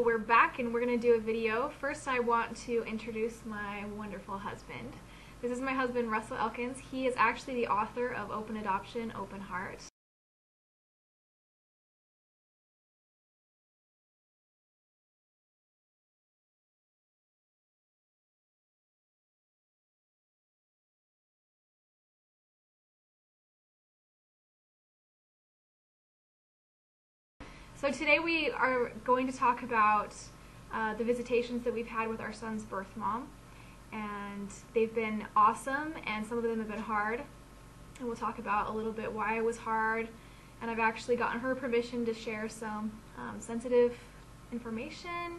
we're back and we're going to do a video. First, I want to introduce my wonderful husband. This is my husband, Russell Elkins. He is actually the author of Open Adoption, Open Heart. So today we are going to talk about the visitations that we've had with our son's birth mom, and they've been awesome, and some of them have been hard, and we'll talk about a little bit why it was hard, and I've actually gotten her permission to share some sensitive information,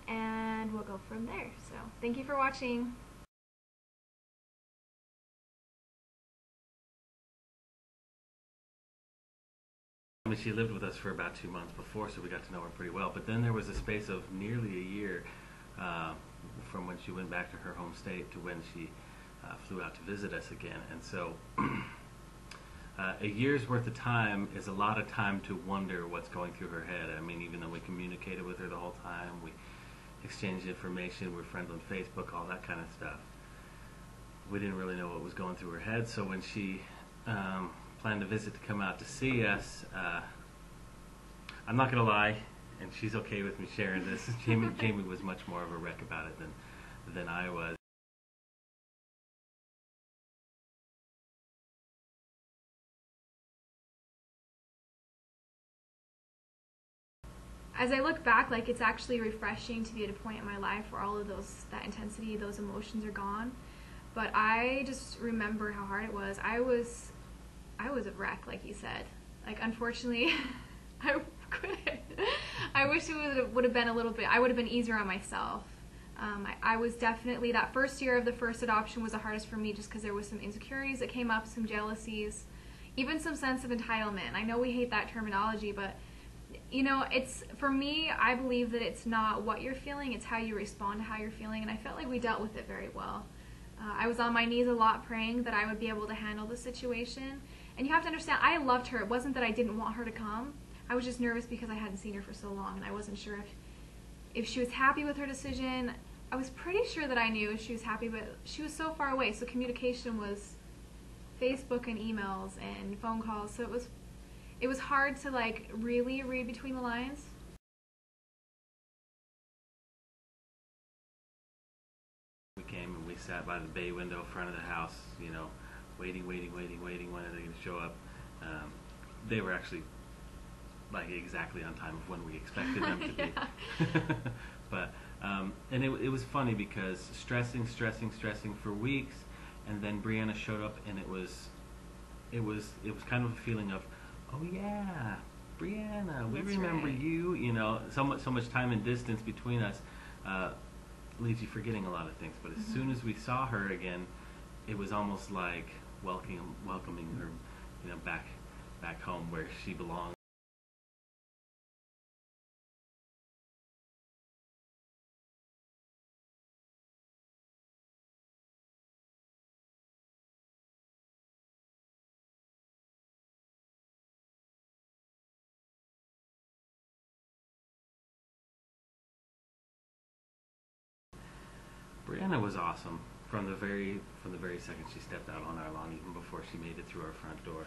and we'll go from there. So thank you for watching. I mean, she lived with us for about 2 months before, so we got to know her pretty well. But then there was a space of nearly a year from when she went back to her home state to when she flew out to visit us again. And so a year's worth of time is a lot of time to wonder what's going through her head. I mean, even though we communicated with her the whole time, we exchanged information, we're friends on Facebook, all that kind of stuff. We didn't really know what was going through her head, so when she planned a visit to come out to see us, I'm not going to lie, and she's okay with me sharing this, Jamie was much more of a wreck about it than I was. As I look back, like, it's actually refreshing to be at a point in my life where all of that intensity, those emotions are gone. But I just remember how hard it was. I was a wreck, like you said. Like, unfortunately, I couldn't. I wish it would have been a little bit, I would have been easier on myself. I was definitely, that first year of the first adoption was the hardest for me just because there was some insecurities that came up, some jealousies, even some sense of entitlement. I know we hate that terminology, but you know, it's, for me, I believe that it's not what you're feeling, it's how you respond to how you're feeling, and I felt like we dealt with it very well. I was on my knees a lot praying that I would be able to handle the situation. And you have to understand, I loved her. It wasn't that I didn't want her to come. I was just nervous because I hadn't seen her for so long, and I wasn't sure if she was happy with her decision. I was pretty sure that I knew if she was happy, but she was so far away, so communication was Facebook and emails and phone calls, so it was hard to, like, really read between the lines. We came and we sat by the bay window in front of the house, you know, waiting, when are they going to show up. They were actually like exactly on time of when we expected them to be. But and it was funny because stressing for weeks, and then Brianna showed up, and it was kind of a feeling of, oh yeah, Brianna, we remember right. You know, so much time and distance between us leaves you forgetting a lot of things. But as soon as we saw her again, it was almost like welcoming her, you know, back home where she belongs. Brianna was awesome from the very second she stepped out on our lawn, even before she made it through our front door.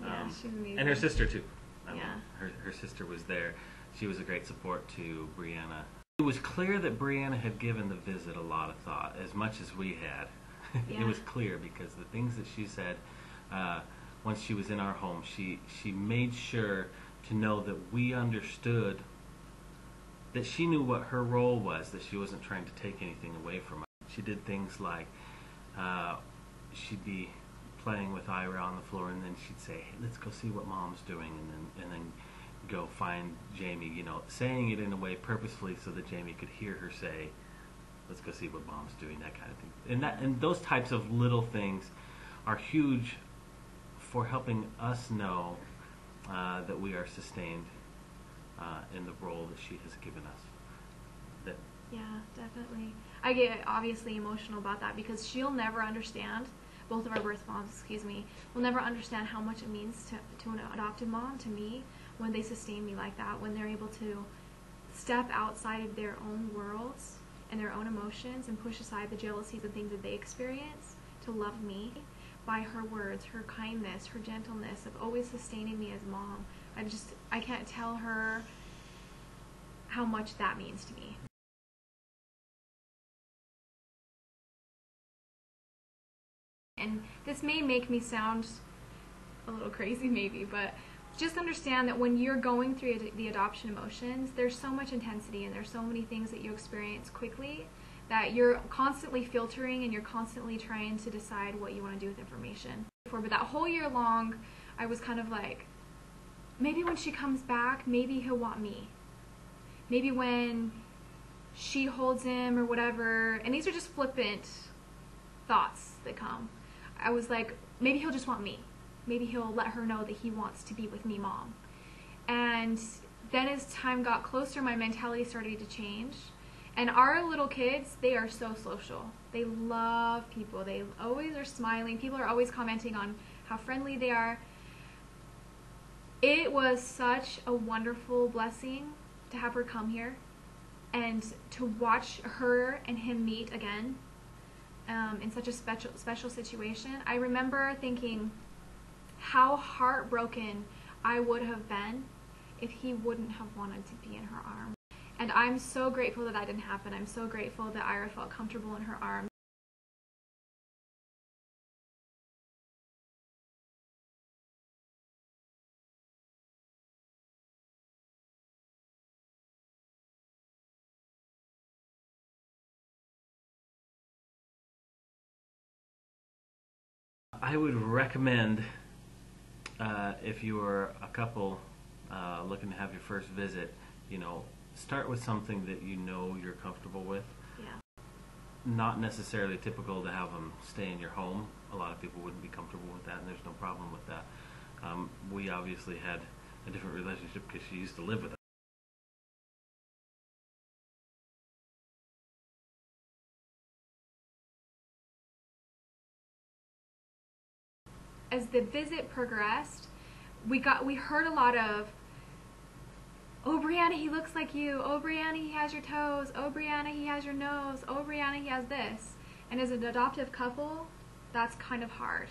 Yeah, she's amazing. And her sister too. Yeah. Her sister was there. She was a great support to Brianna. It was clear that Brianna had given the visit a lot of thought, as much as we had. Yeah. It was clear because the things that she said once she was in our home, she made sure to know that we understood that she knew what her role was, that she wasn't trying to take anything away from us. She did things like she'd be playing with Ira on the floor, and then she'd say, hey, let's go see what Mom's doing, and then go find Jamie, you know, saying it in a way purposefully so that Jamie could hear her say, let's go see what Mom's doing, that kind of thing. And those types of little things are huge for helping us know that we are sustained in the role that she has given us. Yeah, definitely. I get obviously emotional about that because she'll never understand, both of our birth moms, will never understand how much it means to an adopted mom, to me, when they sustain me like that, when they're able to step outside of their own worlds and their own emotions and push aside the jealousies and things that they experience to love me by her words, her kindness, her gentleness of always sustaining me as mom. I can't tell her how much that means to me. And this may make me sound a little crazy maybe, but just understand that when you're going through the adoption emotions, there's so much intensity and there's so many things that you experience quickly that you're constantly filtering and you're constantly trying to decide what you want to do with information. But that whole year long, I was kind of like, maybe when she comes back, maybe he'll want me. Maybe when she holds him or whatever, and these are just flippant thoughts that come. I was like, maybe he'll just want me. Maybe he'll let her know that he wants to be with me, mom. And then as time got closer, my mentality started to change. And our little kids, they are so social. They love people. They always are smiling. People are always commenting on how friendly they are. It was such a wonderful blessing to have her come here and to watch her and him meet again in such a special situation. I remember thinking how heartbroken I would have been if he wouldn't have wanted to be in her arms. And I'm so grateful that didn't happen. I'm so grateful that Ira felt comfortable in her arms. I would recommend, if you are a couple looking to have your first visit, start with something that you're comfortable with. Yeah. Not necessarily typical to have them stay in your home. A lot of people wouldn't be comfortable with that, and there's no problem with that. We obviously had a different relationship because she used to live with us. As the visit progressed, we heard a lot of, "Oh, Brianna, he looks like you. Oh, Brianna, he has your toes. Oh, Brianna, he has your nose. Oh, Brianna, he has this." And as an adoptive couple, that's kind of hard.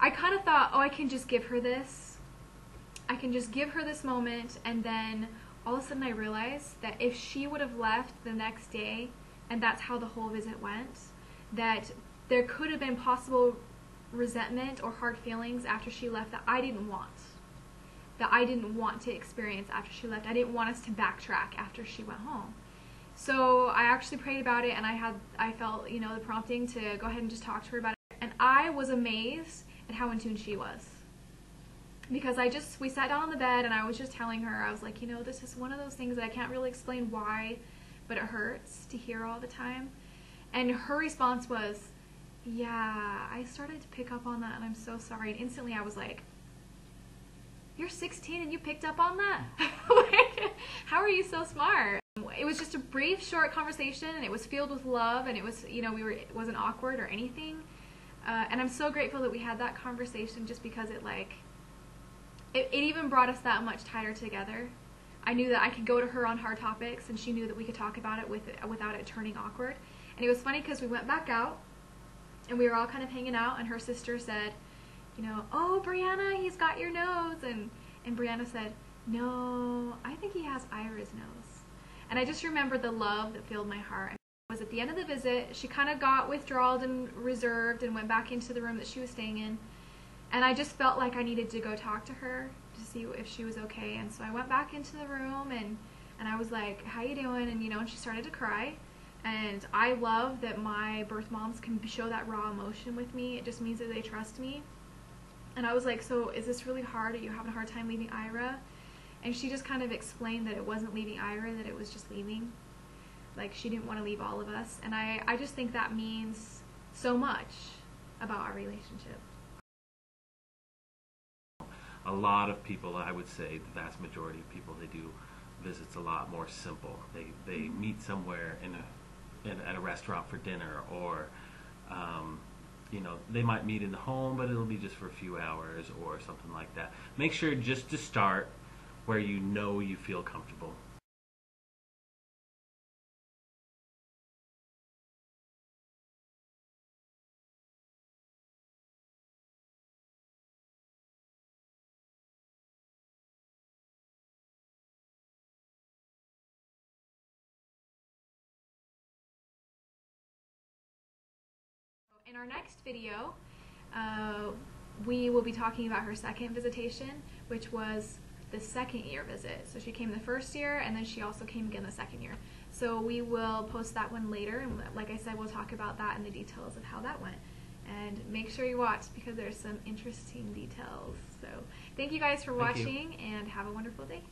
I kind of thought, oh, I can just give her this. I can just give her this moment, and then all of a sudden I realized that if she would have left the next day, and that's how the whole visit went, that there could have been possible resentment or hard feelings after she left that I didn't want to experience after she left. I didn't want us to backtrack after she went home. So I actually prayed about it, and I felt the prompting to go ahead and just talk to her about it. And I was amazed at how in tune she was. Because we sat down on the bed and I was just telling her, I was like, this is one of those things that I can't really explain why, but it hurts to hear all the time. And her response was, yeah, I started to pick up on that and I'm so sorry. And instantly I was like, you're 16 and you picked up on that? Like, how are you so smart? It was just a brief, short conversation, and it was filled with love, and it was, it wasn't awkward or anything. And I'm so grateful that we had that conversation, just because it even brought us that much tighter together. I knew that I could go to her on hard topics, and she knew that we could talk about it without it turning awkward. And it was funny because we went back out, and we were all kind of hanging out, and her sister said, "Oh, Brianna, he's got your nose." And Brianna said, "No, I think he has Ira's nose." And I just remember the love that filled my heart. It was at the end of the visit. She kind of got withdrawal and reserved and went back into the room that she was staying in. And I just felt like I needed to go talk to her to see if she was okay. And so I went back into the room, and I was like, "How you doing?" And she started to cry. And I love that my birth moms can show that raw emotion with me. It just means that they trust me. And I was like, "So is this really hard? Are you having a hard time leaving Ira?" And she just kind of explained that it wasn't leaving Ira, that it was just leaving. Like, she didn't want to leave all of us. And I just think that means so much about our relationship. A lot of people, I would say the vast majority of people, they do visits a lot more simple. They meet somewhere at a restaurant for dinner, or you know, they might meet in the home, but it'll be just for a few hours or something like that. Make sure just to start where you know you feel comfortable. In our next video, we will be talking about her second visitation, which was the second year visit. So she came the first year, and then she also came again the second year. So we will post that one later, and like I said, we'll talk about that and the details of how that went. And make sure you watch, because there's some interesting details. So thank you guys for watching, and have a wonderful day.